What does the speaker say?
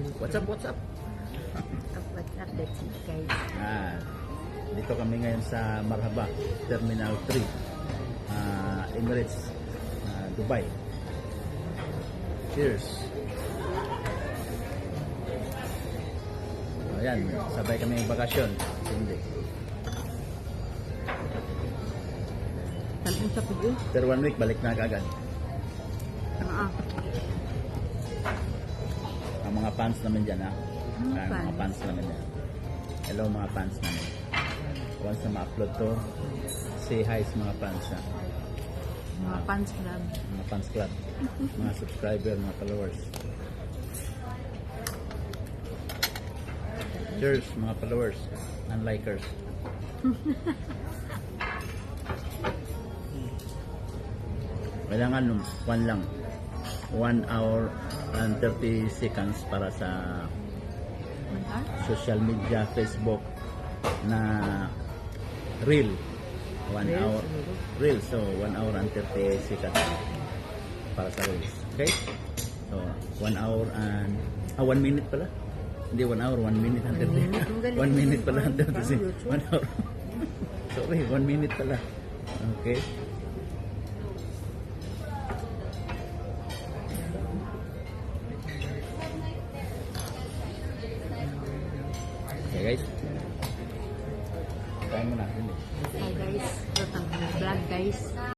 What's up, what's up? What's up, that's it guys. Dito kami ngayon sa Marhaba, Terminal 3, Emirates, Dubai. Cheers! Ayan, sabay kami yung bakasyon. Hindi. Tanong sa pugo? After 1 week, balik na agad. Ang mga fans namin dyan, ha? Mga fans namin dyan. Hello mga fans namin. Once na ma-upload to, say hi sa mga fans, ha? Mga fans club. Mga fans club. Mga subscriber, mga followers. Cheers mga followers and likers. Kailangan 1 lang. 1 hour and 30 seconds para sa social media, Facebook na reel. 1 hour reel, so 1 hour and 30 seconds para sa reels. Okay? So 1 hour and 1 minute pala. Hindi 1 hour, 1 minute and 30. 1 minute pala and 30 seconds. 1 hour. Sorry, 1 minute pala. Okay? Okay guys. Kain mo na. Hi guys. Ito ang vlog guys.